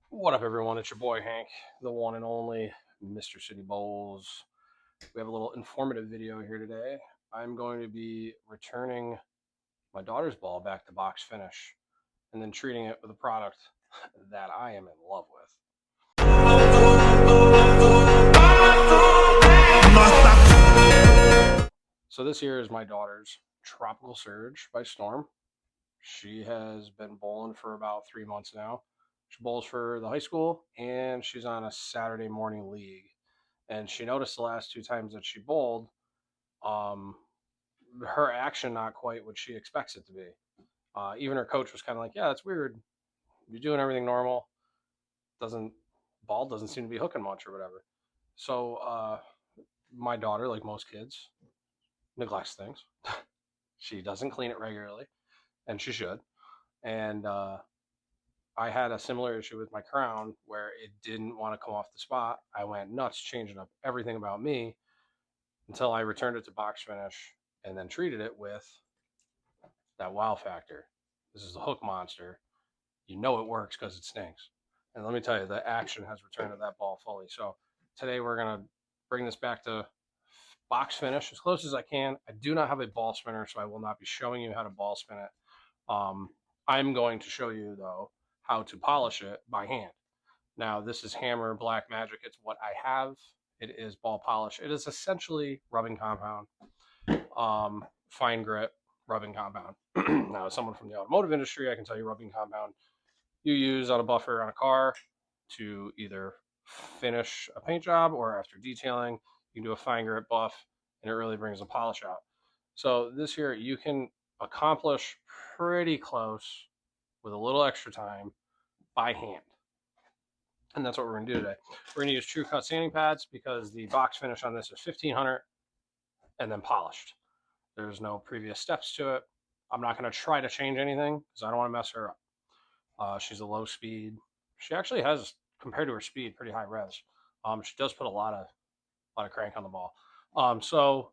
What up, everyone? It's your boy Hank, the one and only Mr. City Bowls. We have a little informative video here today. I'm going to be returning my daughter's ball back to box finish and then treating it with a product that I am in love with. So, this here is my daughter's Tropical Surge by Storm. She has been bowling for about 3 months now. She bowls for the high school and she's on a Saturday morning league. And she noticed the last two times that she bowled, um, her action not quite what she expects it to be. Even her coach was kind of like, "Yeah, that's weird. You're doing everything normal. Doesn't Ball doesn't seem to be hooking much or whatever." So my daughter, like most kids, neglects things. She doesn't clean it regularly, and she should. And I had a similar issue with my crown where it didn't want to come off the spot. I went nuts, changing up everything about me until I returned it to box finish and then treated it with that wow factor. This is the hook monster. You know it works because it stings. And let me tell you, the action has returned to that ball fully. So today we're gonna bring this back to box finish as close as I can. I do not have a ball spinner, so I will not be showing you how to ball spin it. Um, I'm going to show you though how to polish it by hand. Now this is Hammer Black Magic. It's what I have. It is ball polish. It is essentially rubbing compound, fine grit rubbing compound. Now, as someone from the automotive industry, I can tell you rubbing compound you use on a buffer on a car to either finish a paint job or after detailing, you can do a fine grit buff and it really brings the polish out. So this here you can accomplish pretty close with a little extra time by hand. And that's what we're gonna do today. We're gonna use True Cut sanding pads because the box finish on this is 1500 and then polished. There's no previous steps to it. I'm not gonna try to change anything because I don't want to mess her up. She's a low speed. She actually has, compared to her speed, pretty high revs. She does put a lot of crank on the ball. So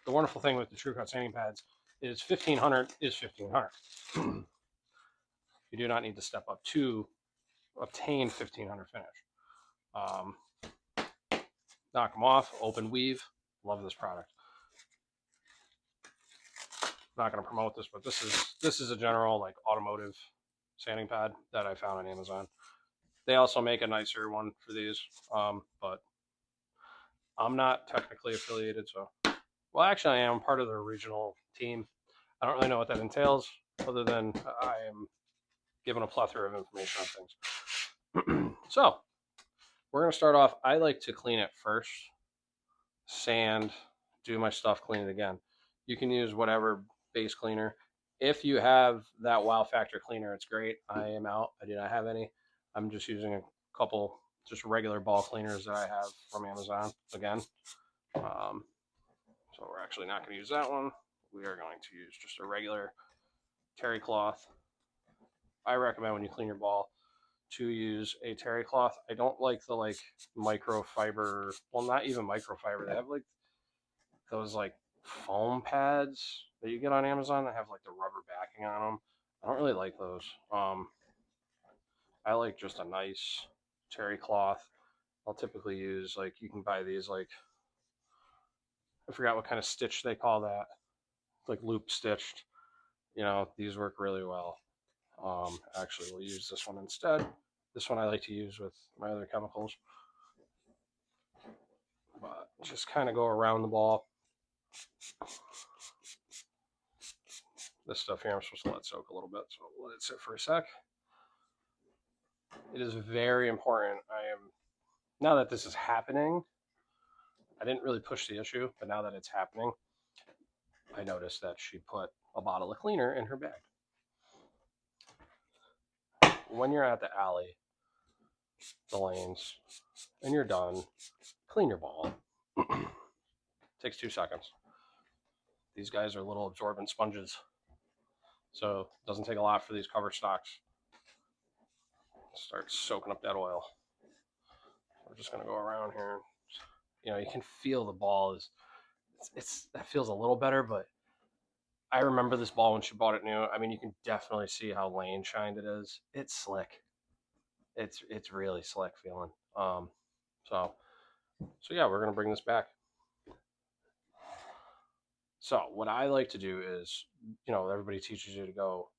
the wonderful thing with the True Cut sanding pads is 1500 is 1500. You do not need to step up to obtain 1500 finish. Um, Knock them off, open weave. Love this product. I'm not going to promote this, but this is a general like automotive sanding pad that I found on Amazon. They also make a nicer one for these, but I'm not technically affiliated. So, well, actually, I am part of their regional team. I don't really know what that entails, other than I am given a plethora of information on things. So, we're going to start off. I like to clean it first, sand, do my stuff, clean it again. You can use whatever base cleaner. If you have that wow factor cleaner, it's great. I am out. I do not have any. I'm just using a couple just regular ball cleaners that I have from Amazon again. So we're actually not going to use that one. We are going to use just a regular terry cloth. I recommend when you clean your ball to use a terry cloth. I don't like the microfiber. Well, not even microfiber. They have like those like foam pads that you get on Amazon that have like the rubber backing on them. I don't really like those. I like just a nice terry cloth. I'll typically use like you can buy these like I forgot what kind of stitch they call that, like loop stitched. These work really well. Actually, we'll use this one instead. This one I like to use with my other chemicals. But just kind of go around the ball. This stuff here I'm supposed to let soak a little bit, so I'll let it sit for a sec. It is very important. Now that this is happening, I didn't really push the issue, but now that it's happening, I noticed that she put a bottle of cleaner in her bag. When you're at the alley, the lanes, and you're done, clean your ball. Takes 2 seconds. These guys are little absorbent sponges, so it doesn't take a lot for these cover stocks. Start soaking up that oil. We're just gonna go around here. You can feel the ball is that feels a little better, but I remember this ball when she bought it new. I mean, you can definitely see how lane shined it is. It's slick. It's really slick feeling. So yeah, we're gonna bring this back. So what I like to do is, everybody teaches you to go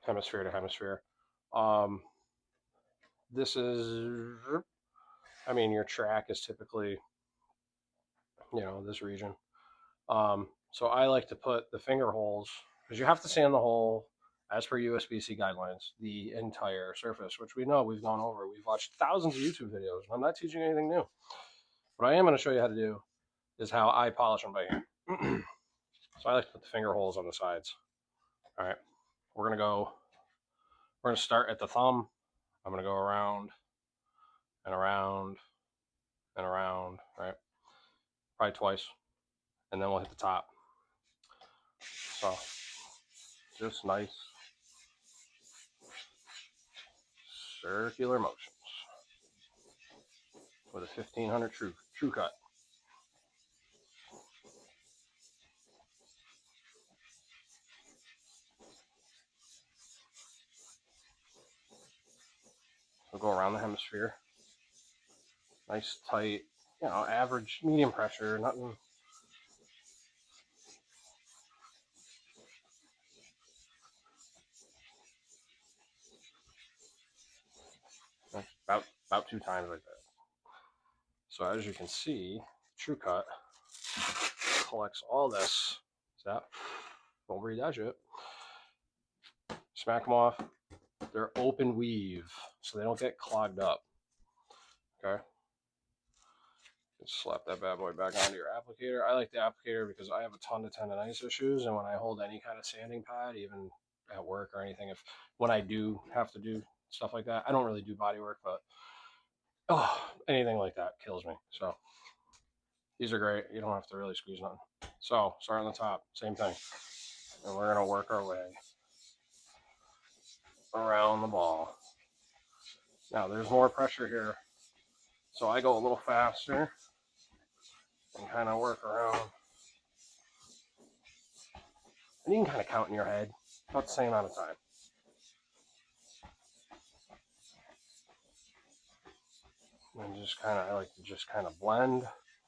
hemisphere to hemisphere. Um, this is, I mean, your track is typically, this region. So I like to put the finger holes because you have to sand the hole as per USBC guidelines, the entire surface, which we know we've gone over. We've watched thousands of YouTube videos. And I'm not teaching anything new. What I am going to show you how to do is how I polish them by hand. So I like to put the finger holes on the sides. All right, we're going to go, we're going to start at the thumb. I'm going to go around and around and around, right? Probably twice. And then we'll hit the top. So just nice circular motions with a 1500 true cut. We'll go around the hemisphere. Nice, tight, average, medium pressure, nothing. About 2 times like that. So as you can see, True Cut collects all this. See that? Don't retouch it. Smack them off. They're open weave, so they don't get clogged up. Okay. Just slap that bad boy back onto your applicator. I like the applicator because I have a ton of tendonitis issues, and when I hold any kind of sanding pad, even at work or anything, when I do have to do stuff like that, I don't really do body work, but anything like that kills me. So these are great. You don't have to really squeeze nothing. So start on the top, same thing, and we're gonna work our way around the ball. Now there's more pressure here, so I go a little faster and kind of work around. And you can kind of count in your head about the same amount of time. And I like to just kind of blend.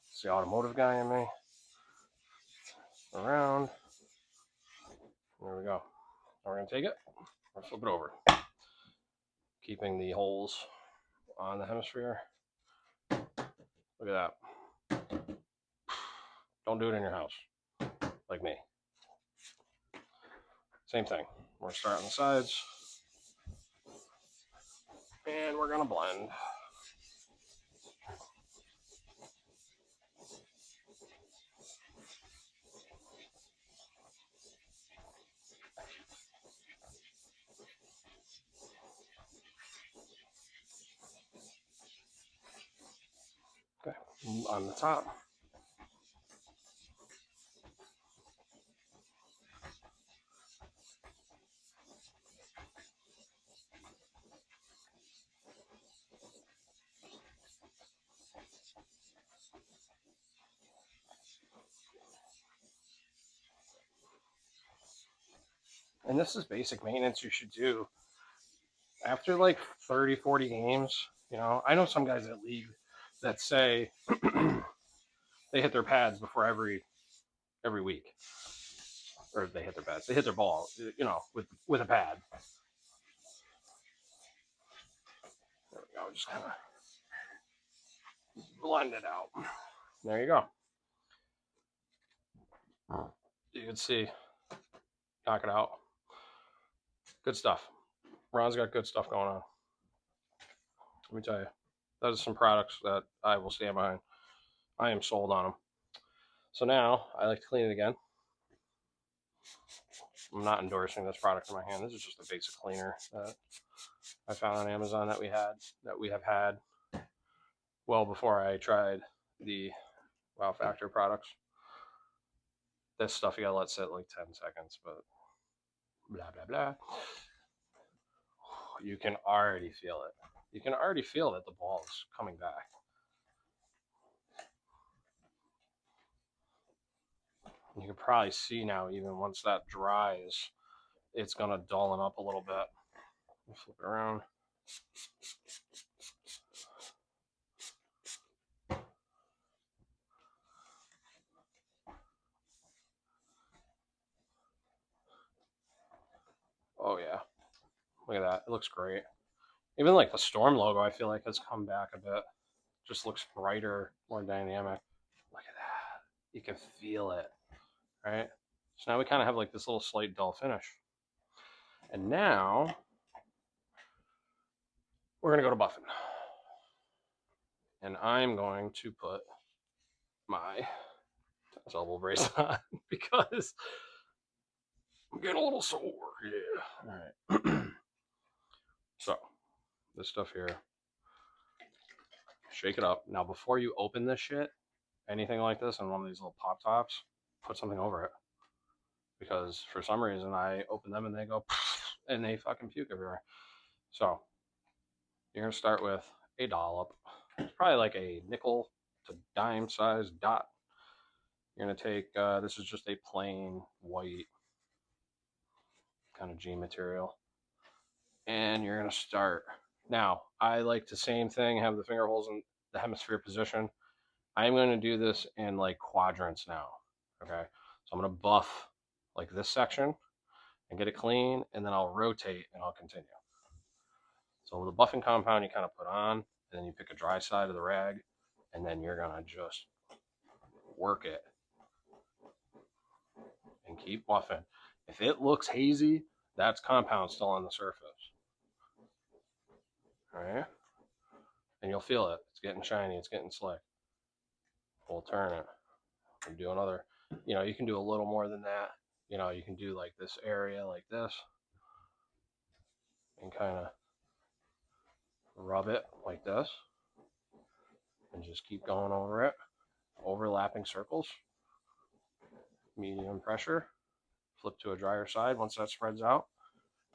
It's the automotive guy in me. Around. There we go. Now we're going to take it and flip it over. Keeping the holes on the hemisphere. Look at that. Don't do it in your house, like me. Same thing. We're going to start on the sides. And we're going to blend. Okay, on the top. And this is basic maintenance you should do after like 30, 40 games. I know some guys that league that say they hit their pads before every week, or they hit their pads. They hit their ball, with a pad. There we go. Just kind of blend it out. There you go. You can see, knock it out. Good stuff. Ron's got good stuff going on. Let me tell you, those are some products that I will stand behind. I am sold on them. So now I like to clean it again. I'm not endorsing this product in my hand. This is just a basic cleaner that I found on Amazon that we have had well before I tried the Wow Factor products. This stuff you gotta let sit like 10 seconds, but blah blah blah. You can already feel it. You can already feel that the ball is coming back. You can probably see now, even once that dries, it's gonna dullen up a little bit. Flip it around. looks great. Even like the Storm logo, I feel like has come back a bit. Just looks brighter, more dynamic. Look at that. You can feel it, right? So now we kind of have like this little slight dull finish. And now we're going to go to buffing. And I'm going to put my tennis elbow brace on because I'm getting a little sore. Yeah. All right. So this stuff here, shake it up. Now, before you open this shit, anything like this on one of these little pop tops, put something over it. Because for some reason I open them and they go and they fucking puke everywhere. So you're gonna start with a dollop. It's probably like a nickel to dime sized dot. You're gonna take this is just a plain white kind of G material, and you're gonna start. Now I like the same thing, have the finger holes in the hemisphere position. I'm going to do this in like quadrants now. Okay, so I'm going to buff like this section and get it clean, and then I'll rotate and I'll continue. So the buffing compound you kind of put on, and then you pick a dry side of the rag, and then you're going to just work it and keep buffing. If it looks hazy, that's compound still on the surface. All right, and you'll feel it. It's getting shiny. It's getting slick. We'll turn it and do another. You know, you can do a little more than that. You know, you can do like this area like this and kind of rub it like this and just keep going over it. Overlapping circles, medium pressure, flip to a drier side once that spreads out,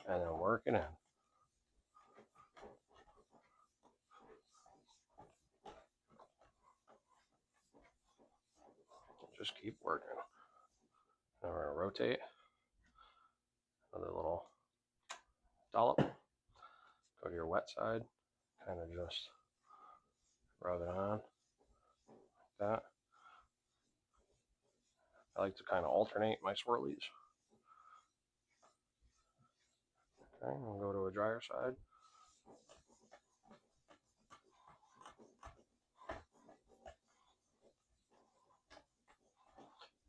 and then work it in. Just keep working. Now we're gonna rotate. Another little dollop. Go to your wet side, kind of just rub it on like that. I like to kind of alternate my swirlies. Okay, we'll go to a drier side.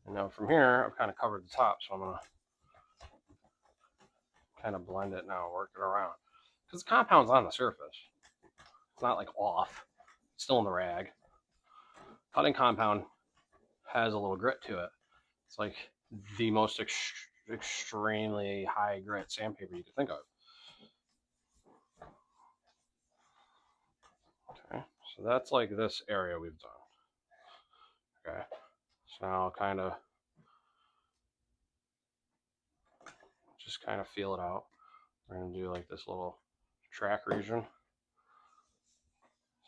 And now from here, I've kind of covered the top, so I'm gonna kind of blend it now, work it around. Because the compound's on the surface. It's not like off. It's still in the rag. Cutting compound has a little grit to it. It's like the most extremely high grit sandpaper you could think of. Okay, so that's like this area we've done. Okay, so now I'll kind of just kind of feel it out. We're gonna do like this little track region.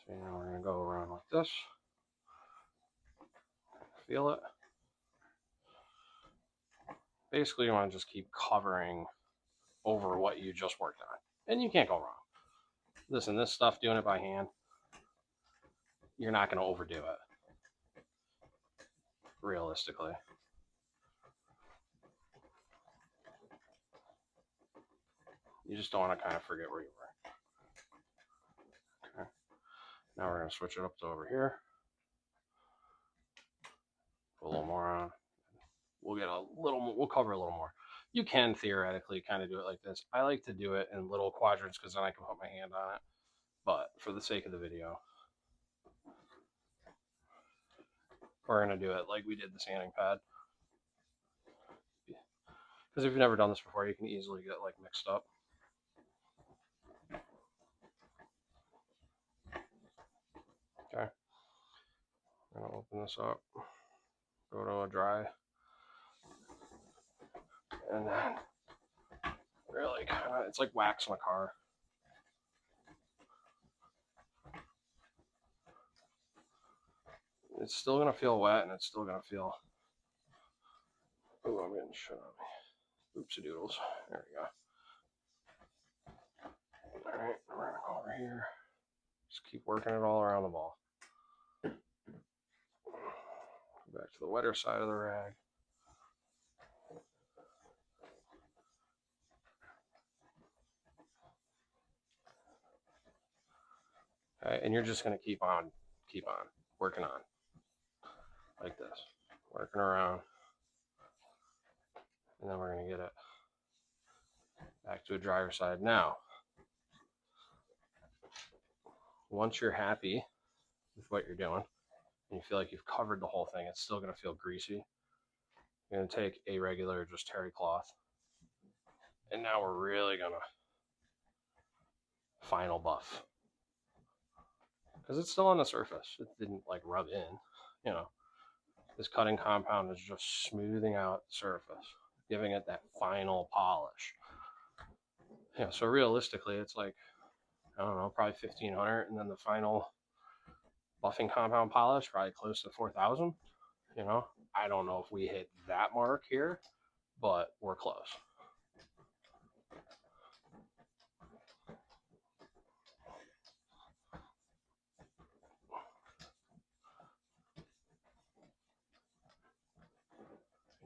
So now we're gonna go around like this. Feel it. Basically, you want to just keep covering over what you just worked on, and you can't go wrong. Listen, this stuff, doing it by hand, you're not going to overdo it, realistically. You just don't want to kind of forget where you were. Okay. Now we're going to switch it up to over here. Put a little more on. We'll get a little. We'll cover a little more. You can theoretically kind of do it like this. I like to do it in little quadrants because then I can put my hand on it. But for the sake of the video, we're going to do it like we did the sanding pad. Because if you've never done this before, you can easily get like mixed up. Okay. I'm going to open this up. Go to a dry. And then really kind of, it's like wax on a car. It's still going to feel wet and it's still going to feel, oh, I'm getting shit on me. Oopsie doodles. There we go. All right, we're going to go over here. Just keep working it all around the ball. Go back to the wetter side of the rag. Okay? And you're just going to keep on working on like this, working around, and then we're going to get it back to a drier side. Now, once you're happy with what you're doing and you feel like you've covered the whole thing, it's still going to feel greasy. You're going to take a regular just terry cloth, and now we're really going to final buff, because it's still on the surface. It didn't like rub in, you know. This cutting compound is just smoothing out the surface, giving it that final polish. Yeah, so realistically, it's like, I don't know, probably 1,500, and then the final buffing compound polish, probably close to 4,000. You know, I don't know if we hit that mark here, but we're close.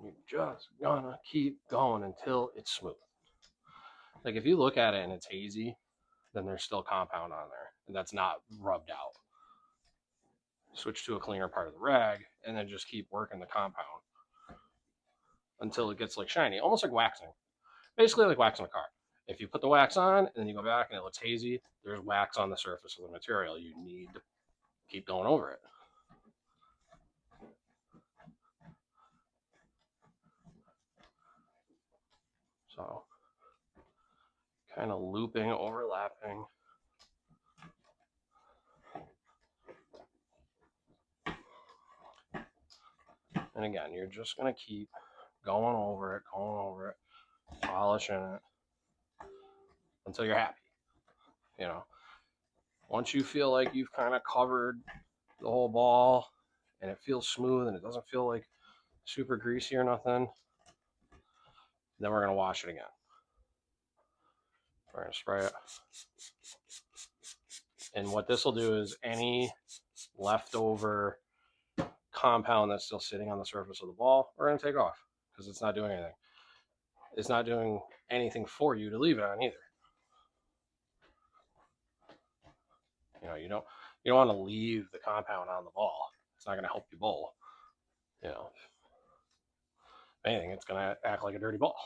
You're just gonna keep going until it's smooth. Like if you look at it and it's hazy, then there's still compound on there, and that's not rubbed out. Switch to a cleaner part of the rag, and then just keep working the compound until it gets like shiny, almost like waxing. Basically like waxing a car. If you put the wax on and then you go back and it looks hazy, there's wax on the surface of the material. You need to keep going over it. So, kind of looping, overlapping. And again, you're just going to keep going over it, polishing it until you're happy. You know, once you feel like you've kind of covered the whole ball and it feels smooth and it doesn't feel like super greasy or nothing, then we're going to wash it again. We're going to spray it. And what this will do is any leftover compound that's still sitting on the surface of the ball, we're going to take off because it's not doing anything. It's not doing anything for you to leave it on either. You know, you don't want to leave the compound on the ball. It's not going to help you bowl. You know, if anything, it's going to act like a dirty ball.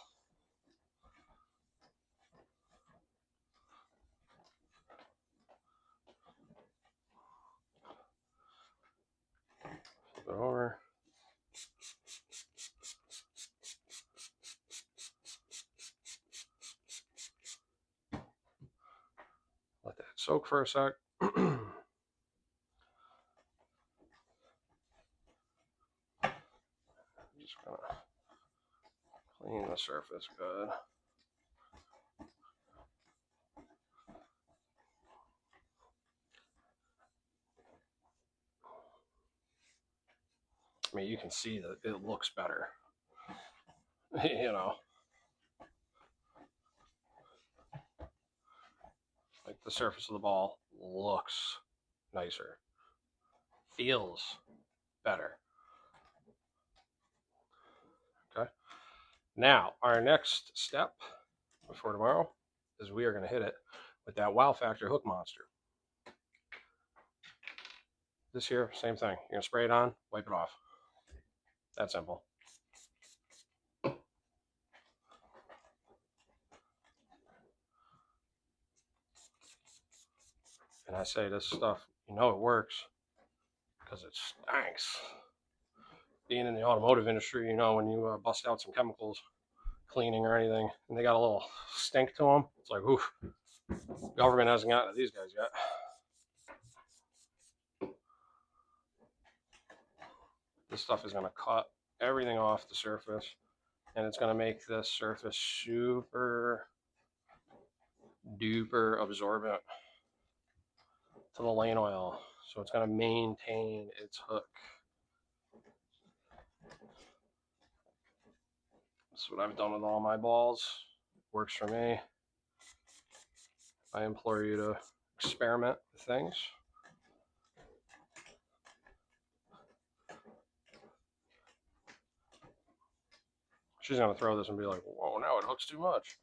Flip it over. Let that soak for a sec. Just gonna clean the surface good. I mean, you can see that it looks better. You know, like the surface of the ball looks nicer, feels better. Okay. Now, our next step before tomorrow is we are going to hit it with that Wow Factor hook monster. This here, same thing. You're going to spray it on, wipe it off. That simple. And I say this stuff, you know it works because it stinks. Being in the automotive industry, you know, when you bust out some chemicals, cleaning or anything, and they got a little stink to them, it's like, oof, government hasn't gotten to these guys yet. This stuff is going to cut everything off the surface, and it's going to make this surface super duper absorbent to the lane oil. So it's going to maintain its hook. That's what I've done with all my balls. Works for me. I implore you to experiment with things. She's going to throw this and be like, whoa, now it hooks too much.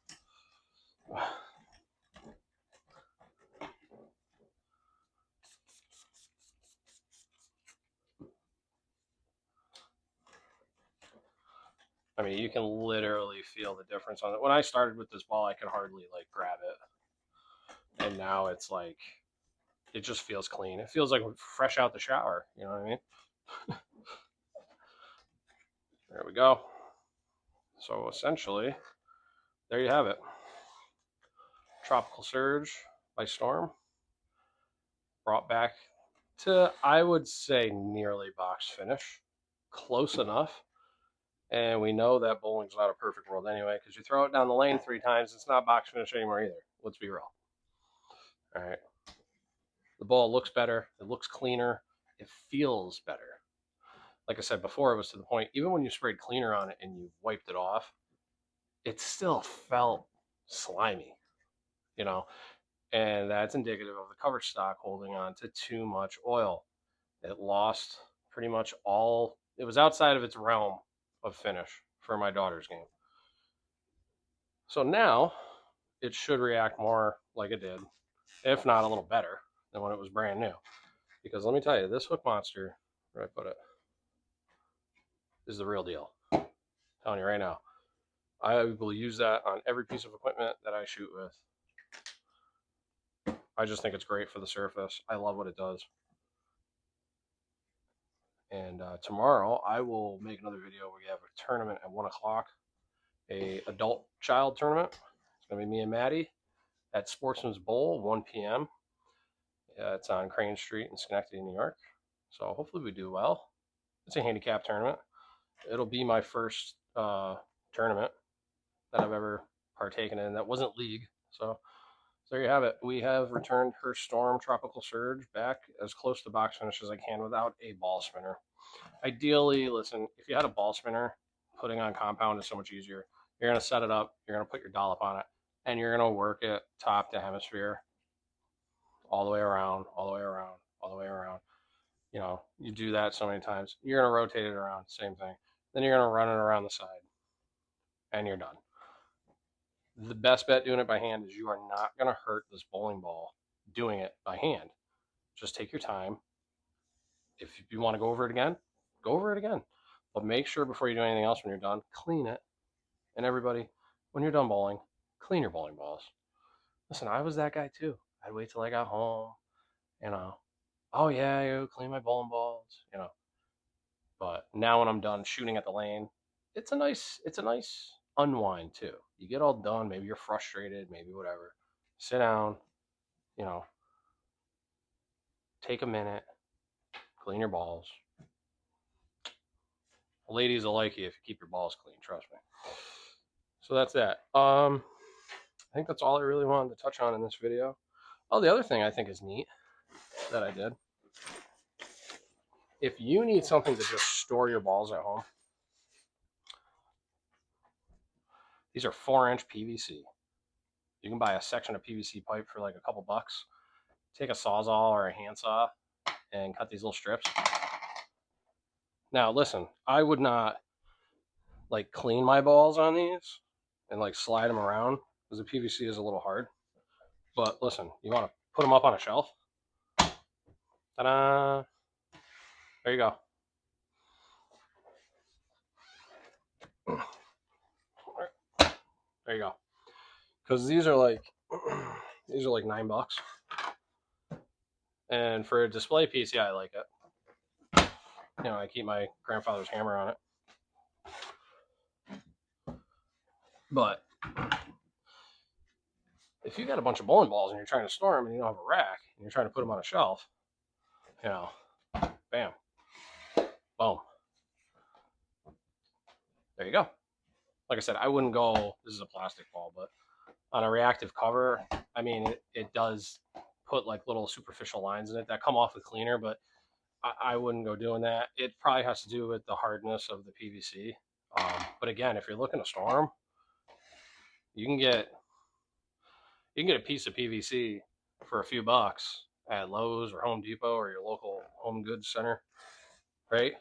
I mean, you can literally feel the difference on it. When I started with this ball, I could hardly like grab it, and now it's like it just feels clean. It feels like fresh out the shower. You know what I mean? There we go. So essentially, there you have it. Tropical Surge by Storm, brought back to, I would say, nearly box finish. Close enough. And we know that bowling's not a perfect world anyway, because you throw it down the lane 3 times, it's not box finish anymore either. Let's be real. All right. The ball looks better. It looks cleaner. It feels better. Like I said before, it was to the point, even when you sprayed cleaner on it and you wiped it off, it still felt slimy, you know? And that's indicative of the cover stock holding on to too much oil. It lost pretty much all, it was outside of its realm of finish for my daughter's game. So now it should react more like it did, if not a little better than when it was brand new. Because let me tell you, this hook monster, where I put it, is the real deal. I'm telling you right now. I will use that on every piece of equipment that I shoot with. I just think it's great for the surface. I love what it does. And tomorrow I will make another video. We have a tournament at 1 o'clock, a adult child tournament. It's going to be me and Maddie at Sportsman's Bowl, 1 p.m. It's on Crane Street in Schenectady, New York. So hopefully we do well. It's a handicap tournament. It'll be my first tournament that I've ever partaken in that wasn't league. So there you have it. We have returned her Storm Tropical Surge back as close to box finish as I can without a ball spinner. Ideally, listen, if you had a ball spinner, putting on compound is so much easier. You're going to set it up, you're going to put your dollop on it, and you're going to work it top to hemisphere all the way around, all the way around, all the way around. You know, you do that so many times. You're going to rotate it around, same thing. Then you're going to run it around the side, and you're done. The best bet doing it by hand is you are not going to hurt this bowling ball doing it by hand. Just take your time. If you want to go over it again, go over it again. But make sure before you do anything else when you're done, clean it. And everybody, when you're done bowling, clean your bowling balls. Listen, I was that guy too. I'd wait till I got home, you know. Oh yeah, you clean my bowling balls, you know. But now when I'm done shooting at the lane, it's a nice unwind too. You get all done, maybe you're frustrated, maybe whatever. Sit down, you know, take a minute, clean your balls. Ladies will like you if you keep your balls clean, trust me. So that's that. I think that's all I really wanted to touch on in this video. Oh, the other thing I think is neat that I did. If you need something to just store your balls at home, these are 4-inch PVC. You can buy a section of PVC pipe for like a couple bucks. Take a Sawzall or a handsaw and cut these little strips. Now, listen, I would not like clean my balls on these and like slide them around because the PVC is a little hard. But listen, you want to put them up on a shelf. Ta-da! There you go. There you go. Because these are like $9. And for a display piece, yeah, I like it. You know, I keep my grandfather's hammer on it. But if you got a bunch of bowling balls and you're trying to store them and you don't have a rack and you're trying to put them on a shelf, you know, bam, boom. There you go. Like I said, I wouldn't go, this is a plastic ball, but on a reactive cover, I mean, it does put like little superficial lines in it that come off with cleaner, but I wouldn't go doing that. It probably has to do with the hardness of the PVC. But again, if you're looking to store them, you can get a piece of PVC for a few bucks at Lowe's or Home Depot or your local home goods center, right?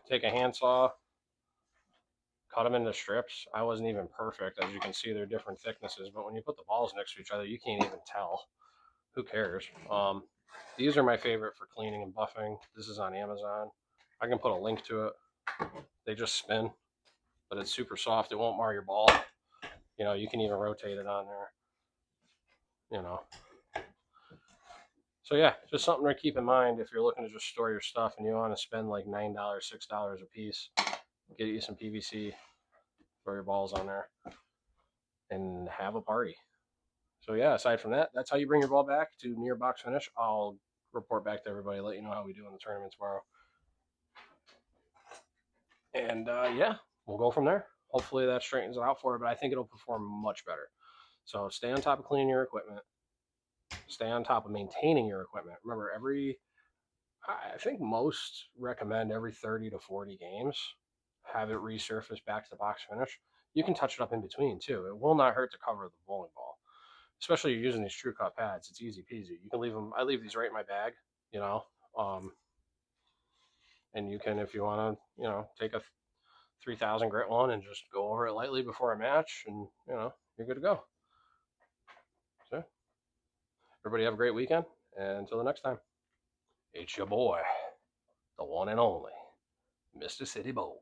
Take a handsaw, cut them into strips. I wasn't even perfect. As you can see, they're different thicknesses, but when you put the balls next to each other, you can't even tell. Who cares? These are my favorite for cleaning and buffing. This is on Amazon. I can put a link to it. They just spin. but it's super soft. It won't mar your ball. You know, you can even rotate it on there. You know. So yeah, just something to keep in mind if you're looking to just store your stuff and you want to spend like $9, $6 a piece. Get you some PVC, throw your balls on there, and have a party. So yeah, aside from that, that's how you bring your ball back to near box finish. I'll report back to everybody, let you know how we do in the tournament tomorrow. And yeah, we'll go from there. Hopefully that straightens it out for it, but I think it'll perform much better. So stay on top of cleaning your equipment. Stay on top of maintaining your equipment. Remember, I think most recommend every 30 to 40 games, have it resurface back to the box finish. You can touch it up in between too. It will not hurt to cover the bowling ball, especially you're using these True Cut pads. It's easy peasy. You can leave them. I leave these right in my bag, you know, and you can, if you want to, take a 3,000 grit one and just go over it lightly before a match, and you're good to go. So, everybody have a great weekend, and until the next time, it's your boy, the one and only Mr. City Bowl.